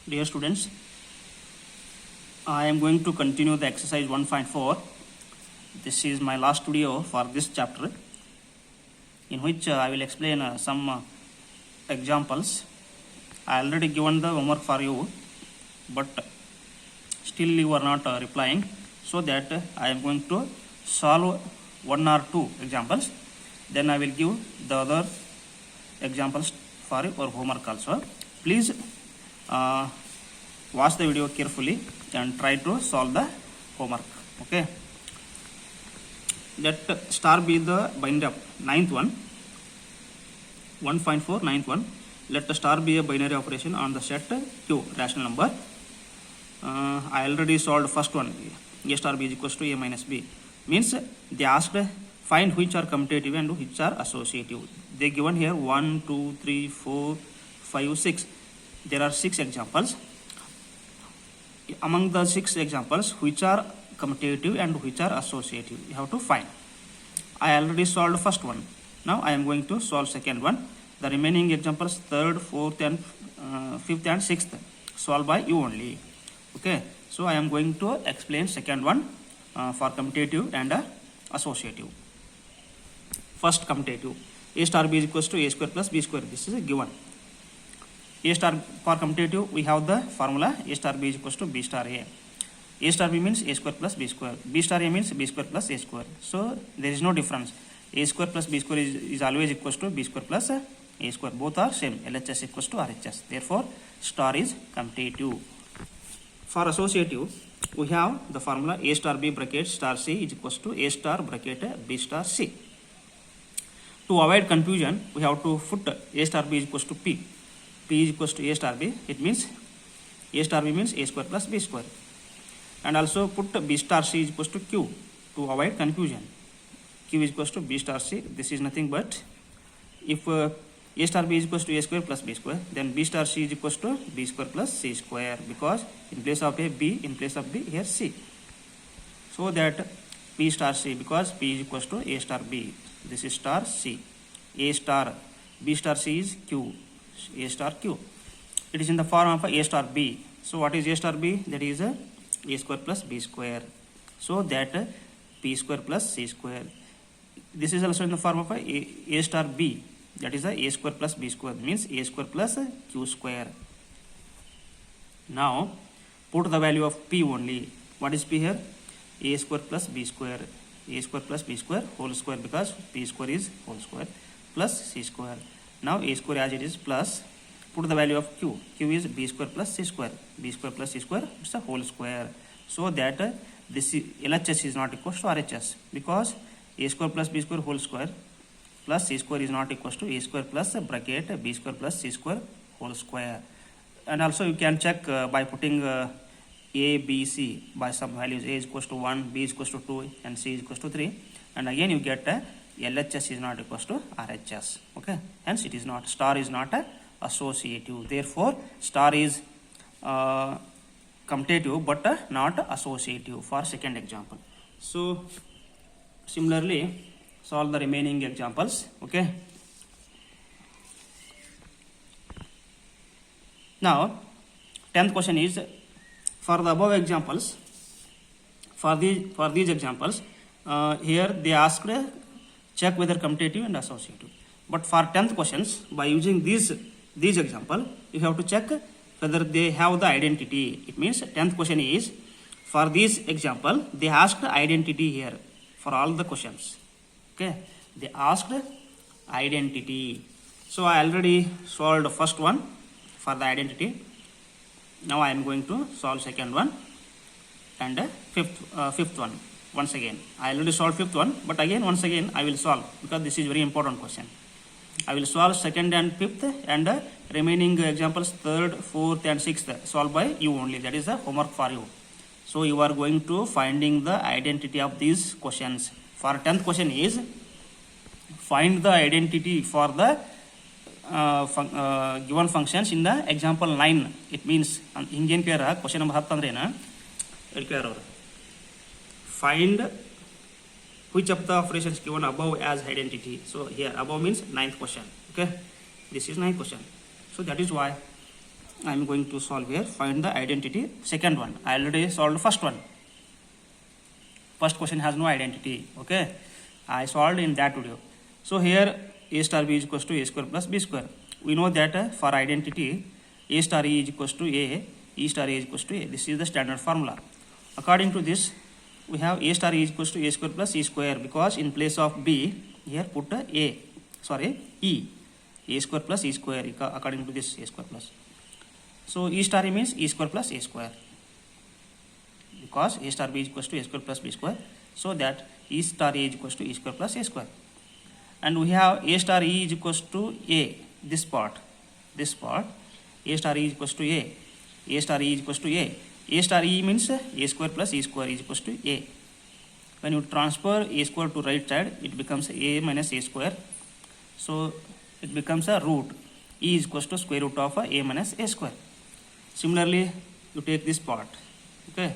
Dear students, I am going to continue the exercise 1.4. This is my last video for this chapter, in which I will explain some examples. I already given the homework for you, but still you are not replying, so that I am going to solve one or two examples. Then I will give the other examples for your homework also. Please watch the video carefully and try to solve the homework. Okay. Let star be the binary of ninth one. 1.4 ninth one. Let the star be a binary operation on the set Q, rational number. I already solved first one. A star B is equals to A minus B. Means they asked find which are commutative and which are associative. They given here 1, 2, 3, 4, 5, 6. There are 6 examples. Among the 6 examples, which are commutative and which are associative, you have to find. I already solved first one. Now I am going to solve second one. The remaining examples, third, fourth, and fifth and sixth, solved by you only. Okay. So I am going to explain second one for commutative and associative. First commutative. A star B is equals to A square plus B square. This is a given. A star for commutative, we have the formula A star B is equals to B star A. A star B means A square plus B square. B star A means B square plus A square. So there is no difference. A square plus B square is always equals to B square plus A square. Both are same. LHS equals to RHS. Therefore, star is commutative. For associative, we have the formula A star B bracket star C is equals to A star bracket B star C. To avoid confusion, we have to put A star B is equals to P. P is equals to A star B. It means A star B means A square plus B square. And also put B star C is equals to Q to avoid confusion. Q is equals to B star C. This is nothing but if A star B is equals to A square plus B square, then B star C is equals to B square plus C square, because in place of A B, in place of B here C. So that P star C, because P is equals to A star B. This is star C. A star B star C is Q. A star Q. It is in the form of A star B. So what is A star B? That is A square plus B square. So that P square plus C square. This is also in the form of A star B. That is A square plus B square, means A square plus Q square. Now put the value of P only. What is P here? A square plus B square. A square plus B square whole square, because P square is whole square, plus C square. Now A square as it is plus, put the value of Q. Q is B square plus C square. B square plus C square, it's a whole square. So that this LHS is not equal to RHS, because A square plus B square whole square plus C square is not equal to A square plus bracket B square plus C square whole square. And also you can check by putting A, B, C by some values. A is equals to 1, B is equals to 2, and C is equals to 3. And again you get LHS is not equals to RHS. Okay. Hence it is not, star is not associative. Therefore, star is commutative but not associative for second example. So similarly, solve the remaining examples. Okay. Now 10th question is, for the above examples, for these examples, here they asked check whether commutative and associative. But for 10th questions, by using these example, you have to check whether they have the identity. It means 10th question is, for this example, they asked identity here for all the questions. Okay, they asked identity. So I already solved first one for the identity. Now I am going to solve second one and fifth one. Once again, I already solved fifth one, but again once again I will solve, because this is very important question. I will solve second and fifth, and remaining examples third, fourth and sixth solved by you only. That is the homework for you. So you are going to finding the identity of these questions. For 10th question is, find the identity for the given functions in the example 9. It means Indian question number 10 find which of the operations given above as identity. So here above means 9th question. Okay, this is 9th question. So that is why I am going to solve here. Find the identity. Second one. I already solved first one. First question has no identity. Okay. I solved in that video. So here A star B is equals to A square plus B square. We know that for identity A star E is equals to A, E star A is equals to A. This is the standard formula. According to this, we have A star E is equals to A square plus E square, because in place of B, here put E. A square plus E square, according to this A square plus. So E star E means E square plus A square, because A star B is equals to A square plus B square. So that E star A is equals to E square plus A square. And we have A star E is equals to A, this part, A star E is equals to A star E is equals to A star E means A square plus E square is equals to A. When you transfer A square to right side, it becomes A minus A square. So it becomes a root. E is equals to square root of A minus A square. Similarly, you take this part, okay,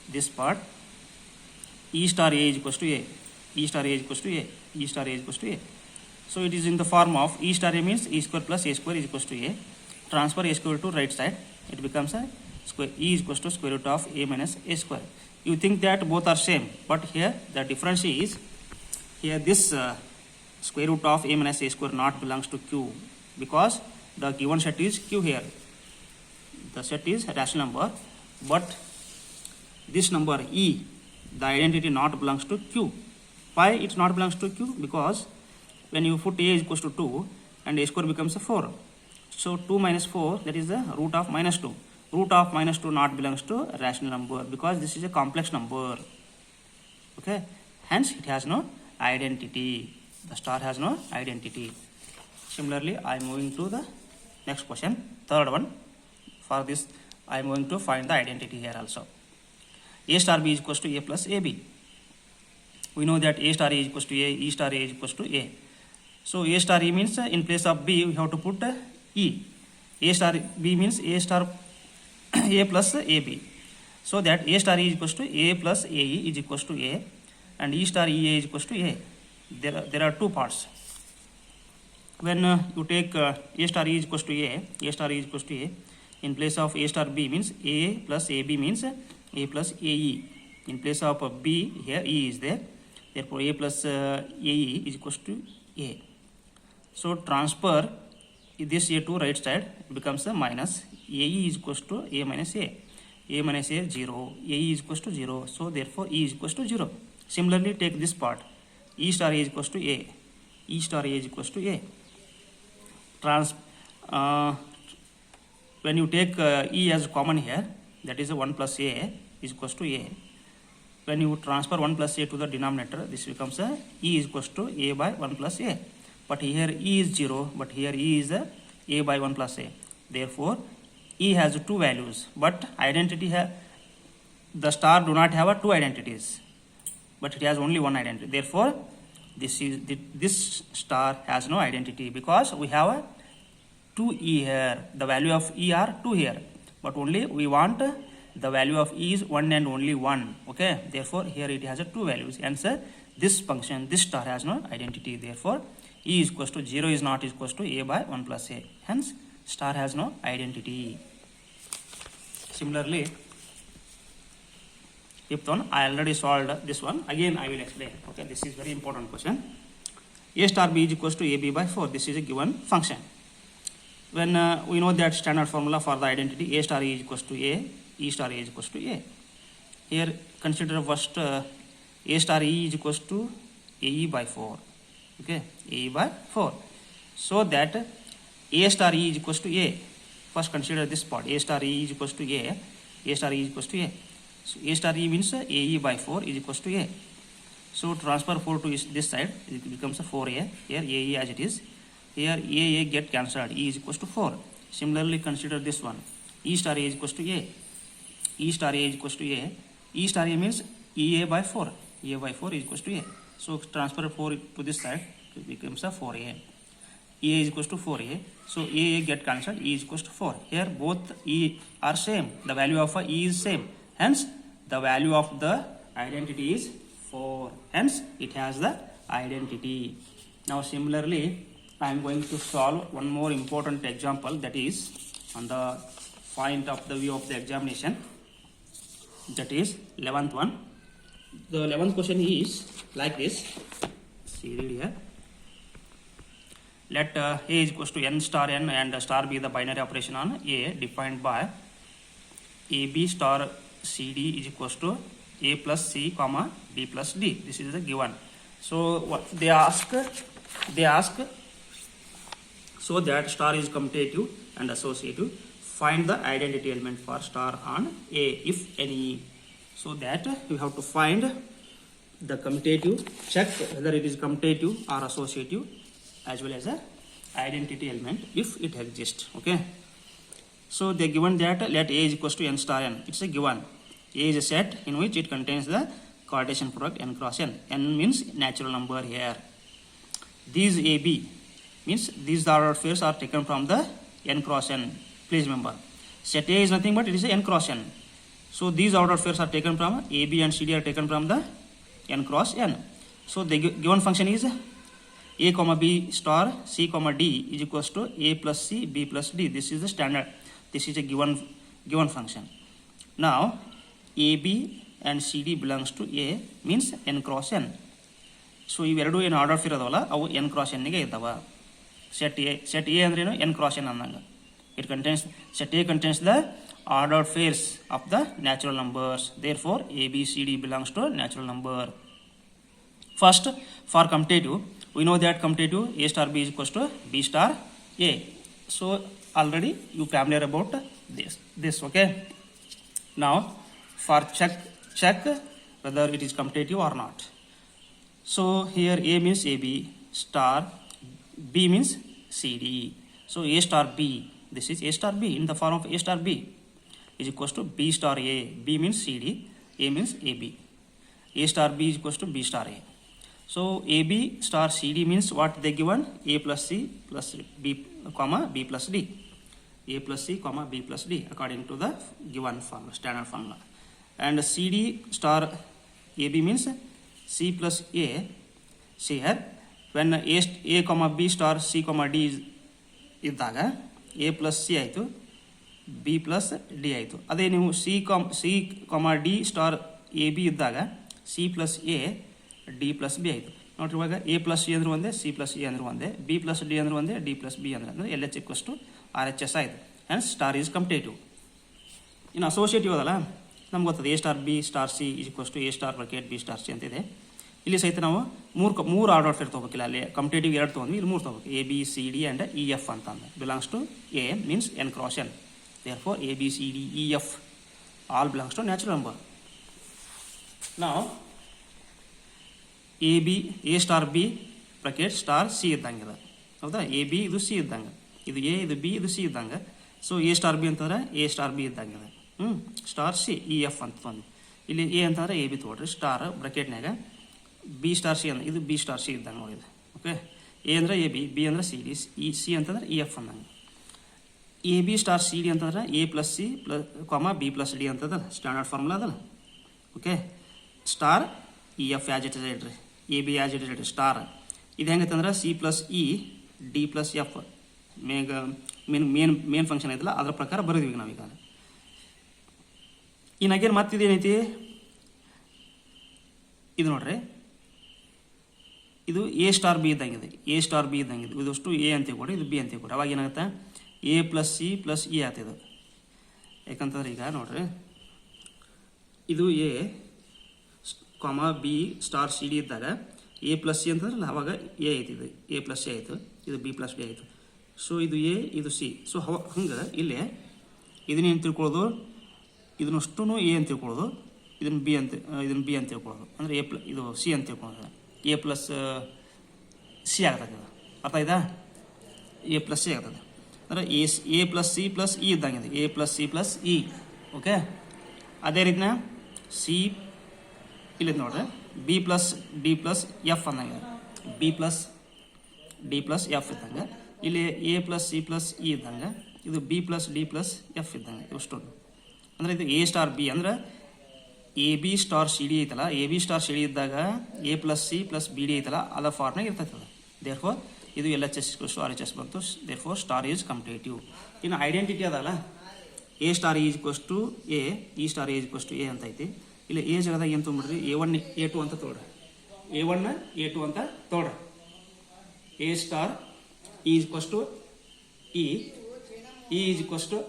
this part, E star A is equals to A, E star A is equals to A, E star A is equals to A. So it is in the form of E star A means E square plus A square is equals to A. Transfer A square to right side, it becomes a square, E is equals to square root of A minus A square. You think that both are same, but here the difference is, here this square root of A minus A square not belongs to Q, because the given set is Q here. The set is rational number, but this number E, the identity not belongs to Q. Why it not belongs to Q? Because when you put A is equals to 2 and A square becomes a 4. So 2 minus 4, that is the root of minus 2. Root of minus 2 not belongs to a rational number, because this is a complex number. Okay, hence it has no identity. The star has no identity. Similarly, I am moving to the next question, third one. For this, I am going to find the identity here also. A star B is equals to A plus AB. We know that A star A is equals to A, E star A is equals to A. So A star E means in place of B, we have to put E. A star B means A star A plus AB. So that A star E is equals to A plus AE is equals to A, and E star EA is equals to A. There are two parts. When you take A star E is equals to A star E is equals to A, in place of A star B means A plus AB means A plus AE. In place of B, here E is there. Therefore, A plus AE is equals to A. So transfer this A to right side, it becomes a minus. AE is equals to A minus A. A minus A 0. AE is equals to 0. So therefore, E is equals to 0. Similarly, take this part. E star A is equals to A. E star A is equals to A. When you take E as common here, that is 1 plus A is equals to A. When you transfer 1 plus A to the denominator, this becomes E is equals to A by 1 plus A. But here E is 0, but here E is A by 1 plus A. Therefore, E has two values, but identity the star do not have two identities, but it has only one identity. Therefore, this star has no identity, because we have two E here. The value of E are 2 here, but only we want the value of E is 1 and only 1. Okay, therefore here it has two values. Answer, this function, this star has no identity. Therefore, E is equals to 0 is not equals to A by 1 plus A. Hence, star has no identity. Similarly, fifth one, I already solved this one. Again, I will explain. Okay, this is very important question. A star B is equals to AB by 4. This is a given function. When we know that standard formula for the identity, A star E is equals to A, E star A is equals to A. Here, consider first A star E is equals to AE by 4. Okay, AE by 4. So that A star E is equals to A. First consider this part. A star E is equals to A star E is equals to A. So A star E means AE by 4 is equals to A. So transfer 4 to this side, it becomes a 4A. Here AE as it is. Here AA get cancelled. E is equals to 4. Similarly, consider this one. E star A is equals to A. E star A is equals to A. E star A means EA by 4. EA by 4 is equals to A. So transfer 4 to this side, it becomes a 4A. EA is equals to 4A. So AA get cancelled. E is equals to 4. Here both E are same. The value of E is same. Hence, the value of the identity is 4. Hence, it has the identity. Now, similarly, I am going to solve one more important example, that is on the point of the view of the examination. That is 11th one. The 11th question is like this. See, read here. Let A is equals to n star n and star be the binary operation on A defined by AB star CD is equals to A plus C comma B plus D. This is the given. So what they ask so that star is commutative and associative. Find the identity element for star on A, if any. So that you have to find the commutative, check whether it is commutative or associative, as well as a identity element if it exists. Okay. So they given that let A is equals to n star n. It's a given. A is a set in which it contains the Cartesian product n cross n. N means natural number here. These AB means these ordered pairs are taken from the n cross n. Please remember, set A is nothing but it is a n cross n. So these ordered pairs are taken from AB and CD are taken from the n cross n. So the given function is A comma B star C comma D is equals to A plus C B plus D. This is the standard. This is a given function. Now AB and CD belongs to A means n cross n. So ಇವೆರಡು ಏನು order fair ಅದಾವಲ್ಲ ಅವು n cross n ಗೆ ಇದ್ದಾವೆ. Set A ಅಂದ್ರೇನು n cross n ಅನ್ನಂಗೆ. Set A contains the ordered pairs of the natural numbers. Therefore A B C D belongs to natural number. First, for commutative, we know that commutative A star B is equals to B star A. So already you familiar about this. Okay. Now for check whether it is commutative or not. So here A means AB star, B means CD. So A star B, this is A star B in the form of A star B is equals to B star A. B means CD, A means AB. A star B is equals to B star A. So AB star CD means what they given? A plus C plus B comma B plus D. A plus C comma B plus D according to the given formula, standard formula. And CD star AB means C plus A. See here, when A comma B star C comma D is ಇದ್ದಾಗ A plus C ಆಯಿತು, B plus D ಆಯಿತು. ಅದೇ ನೀವು C comma D star A B ಇದ್ದಾಗ C plus A D plus B ಆಯಿತು. ನೋಡ್ರಿ ಇವಾಗ A plus C ಅಂದ್ರೆ ಒಂದೇ, C plus A ಅಂದ್ರೆ ಒಂದೇ, B plus D ಅಂದ್ರೆ ಒಂದೇ, D plus B ಅಂದ್ರೆ LH equals to RHS ಆಯಿತು. Hence star is commutative. ಇನ್ನು ಅಸೋಸಿಯೇಟಿವ್ ಅದಲ್ಲ ನಮ್ಗೆ ಗೊತ್ತದೆ A star B star C is equals to A star bracket B star C ಅಂತಿದೆ. ಇಲ್ಲಿ ಸಹಿತ ನಾವು ಮೂರು ಆರ್ಡರ್ ಫೇರ್ ತೊಗೋಬೇಕಿಲ್ಲ, ಅಲ್ಲಿ ಕಂಪಿಟೇಟಿವ್ ಎರಡು ತೊಗೊಂಡ್ವಿ, ಇಲ್ಲಿ 3 ತೊಗೋಬೇಕು. A B C D and E F ಅಂತಂದ್ರೆ belongs to A means n cross n. Therefore A B C D E F all belongs to natural number. Now A star B bracket star C ಇದ್ದಂಗೆ ಹೌದಾ, A B ಇದು C ಇದ್ದಂಗೆ, ಇದು A ಇದು B ಇದು C ಇದ್ದಂಗೆ. So A star B ಅಂತಂದ್ರೆ A star B ಇದ್ದಂಗೆ ಸ್ಟಾರ್ C E F ಅಂತ ತೊಗೊಂಡು, ಇಲ್ಲಿ A ಅಂತಂದ್ರೆ A B ತೊಗೊಳ್ರಿ, ಸ್ಟಾರ್ ಬ್ರಕೆಟ್ನಾಗ B star C ಅಂದ್ರೆ ಇದು B star C ಇದ್ದಂಗೆ ನೋಡಿದೆ. ಓಕೆ, A ಅಂದ್ರೆ A B, B ಅಂದ್ರೆ C D, C ಅಂತಂದ್ರೆ E F ಅಂದಂಗೆ. A B star C D ಅಂತಂದ್ರೆ A plus C comma B plus D ಅಂತದ ಸ್ಟ್ಯಾಂಡರ್ಡ್ ಫಾರ್ಮುಲಾ ಅದಲ್ಲ. Okay, star E F as it is ಇಡ್ರಿ, A B as it is ಇಡ್ರಿ, star ಇದು ಹೆಂಗೈತಂದ್ರೆ C plus E D plus F main function ಐತಲ್ಲ ಅದ್ರ ಪ್ರಕಾರ ಬರೆದಿವಿ ನಾವೀಗ. ಇನ್ನಾಗೇನು ಮತ್ತಿದೇನೈತಿ ಇದು ನೋಡ್ರಿ, ಇದು A star B ಇದ್ದಂಗಿದೆ, A star B ಇದ್ದಂಗಿದೆ, ಇದಷ್ಟು A ಅಂತ ಕೊಡಿ, ಇದು B ಅಂತ ಕೊಡಿ. ಅವಾಗ ಏನಾಗುತ್ತೆ A plus C plus E ಆಗ್ತದೆ. ಯಾಕಂತಂದ್ರೆ ಈಗ ನೋಡ್ರಿ ಇದು A ಕಾಮ B ಸ್ಟಾರ್ C D ಇದ್ದಾಗ A ಪ್ಲಸ್ C ಅಂತಂದ್ರೆ ಅವಾಗ A ಐತಿ, ಇದು A ಪ್ಲಸ್ C ಆಯಿತು, ಇದು B ಪ್ಲಸ್ D ಆಯಿತು. ಸೊ ಇದು A ಇದು C. ಸೊ ಹಂಗೆ ಇಲ್ಲೇ ಇದನ್ನೇನು ತಿಳ್ಕೊಳ್ಳೋದು, ಇದನ್ನಷ್ಟು A ಅಂತ ತಿಳ್ಕೊಳ್ಳೋದು, ಇದನ್ನು B ಅಂತ ತಿಳ್ಕೊಳ್ಳೋದು, ಅಂದರೆ ಇದು C ಅಂತ ತಿಳ್ಕೊಳ್ಳೋದು, A ಪ್ಲಸ್ C ಆಗ್ತದೆ. ಅರ್ಥ ಆಯ್ತಾ? A ಪ್ಲಸ್ C ಆಗ್ತದೆ ಅಂದರೆ A plus C plus E ಇದ್ದಂಗಿದೆ, A plus C plus E. Okay, ಅದೇ ರೀತಿನ C ಇಲ್ಲಿದ್ದು ನೋಡ್ರಿ B plus D plus F ಅಂದಂಗೆ, B plus D plus F ಇದ್ದಂಗೆ, ಇಲ್ಲಿ A plus C plus E ಇದ್ದಂಗೆ, ಇದು B plus D plus F ಇದ್ದಂಗೆ. ಇಷ್ಟು ಅಂದರೆ ಇದು A ಸ್ಟಾರ್ B ಅಂದ್ರೆ A B star C D ಐತಲ್ಲ, A B star C D ಇದ್ದಾಗ A plus C plus B D ಐತಲ್ಲ ಅದರ ಫಾರ್ಮ್ನಾಗ ಇರ್ತೈತದ. ದೇರ್ಫೋರ್ ಇದು L H S equals to R H S ಬಂತು. Therefore star is commutative. ಇನ್ನು ಐಡೆಂಟಿಟಿ ಅದಲ್ಲ, A star is equals to A, E star is equals to A ಅಂತ ಐತಿ. ಇಲ್ಲಿ ಎ ಜಾಗದಾಗ ಏನು ತೊಗೊಂಡ್ರಿ, A1 A2 ಅಂತ ತೊಗೊಳ್ರಿ, A1 A2 ಅಂತ ತೊಗೊಳ್ರಿ. A star is equals to E is equals to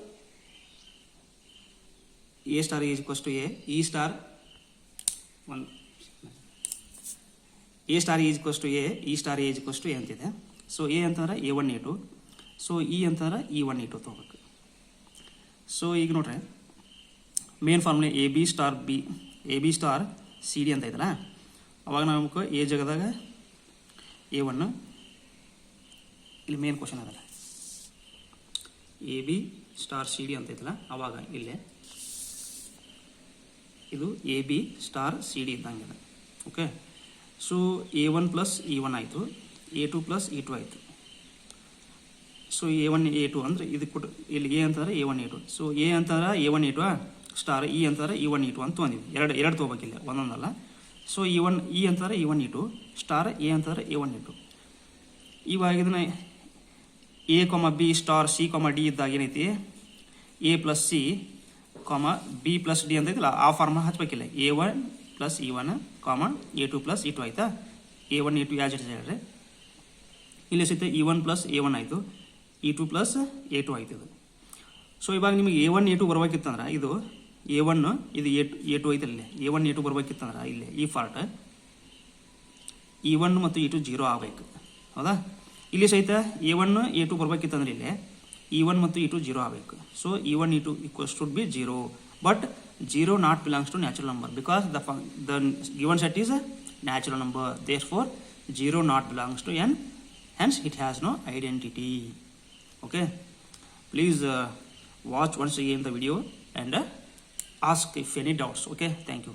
A star is equals to A, E star A star is equals to A, E star is equals to A ಅಂತಿದೆ. So A ಅಂತಂದ್ರೆ A1 A2, so E ಅಂತಂದ್ರೆ E1 E2 ತೊಗೋಬೇಕು. So ಈಗ ನೋಡ್ರಿ main formula A B star C D ಅಂತ ಐತಲ್ಲ, ಅವಾಗ ನಮಗೆ ಎ ಜಾಗದಾಗ A1, ಇಲ್ಲಿ ಮೇನ್ ಕ್ವಶನ್ ಅದಲ್ಲ A B star C D ಅಂತ ಐತಲ್ಲ, ಅವಾಗ ಇಲ್ಲೇ ಇದು A B star C D ಇದ್ದಂಗೆ. Okay, so A1 plus E1 ಆಯಿತು, A2 ಪ್ಲಸ್ E2 ಆಯಿತು. ಸೊ A1 A2 ಅಂದರೆ ಇದು ಕೊಟ್ಟು ಇಲ್ಲಿ ಎ ಅಂತಂದ್ರೆ A1 A2, ಸೊ ಎ ಅಂತಂದ್ರೆ A1 A2 ಸ್ಟಾರ್, ಇ ಅಂತಂದ್ರೆ E1 E2 ಅಂತ ತೊಗೊಂಡಿವಿ. ಎರಡು ತೊಗೋಬೇಕಿಲ್ಲ, ಒಂದೊಂದಲ್ಲ. ಸೊ ಇ ಅಂತಂದ್ರೆ E1 E2 ಸ್ಟಾರ್, ಎ ಅಂತಂದ್ರೆ A1 A2. ಇವಾಗ ಇದನ್ನ ಎ ಕಾಮ ಬಿ ಸ್ಟಾರ್ ಸಿ ಕಾಮ ಡಿ ಇದ್ದಾಗ ಏನೈತಿ, ಎ ಪ್ಲಸ್ ಸಿ ಕಾಮ ಬಿ ಪ್ಲಸ್ ಡಿ ಅಂತ ಐತಿಲ್ಲ, ಆ ಫಾರ್ಮುಲಾ ಹಚ್ಬೇಕಿಲ್ಲ. A1 ಪ್ಲಸ್ E1 ಕಾಮ A2 ಪ್ಲಸ್ E2 ಆಯ್ತಾ. A1 A2 ಯಾಜ್ ಹೇಳ್ರಿ, ಇಲ್ಲಿ ಸಿಗುತ್ತೆ E1 ಪ್ಲಸ್ A1 ಆಯಿತು, E2 ಪ್ಲಸ್ A2 ಆಯ್ತು ಇದು. ಸೊ ಇವಾಗ ನಿಮಗೆ A1 A2 ಬರ್ಬೇಕಿತ್ತಂದ್ರೆ ಇದು A1 ಇದು A2 ಐತೆ, ಇಲ್ಲಿ A1 A2 ಬರ್ಬೇಕಿತ್ತಂದ್ರೆ ಇಲ್ಲಿ ಈ ಪಾರ್ಟ್ E1 ಮತ್ತು E2 0 ಆಗಬೇಕು, ಹೌದಾ. ಇಲ್ಲಿ ಸಹಿತ A1 A2 ಬರ್ಬೇಕಿತ್ತಂದ್ರೆ ಇಲ್ಲಿ E1 ಮತ್ತು E2 0 ಆಗಬೇಕು. So E1 E2 equals to be 0, but 0 not belongs to natural number because the given set is a natural number. Therefore 0 not belongs to n, hence it has no identity. Okay, please watch once again the video and ask if any doubts. Okay, thank you.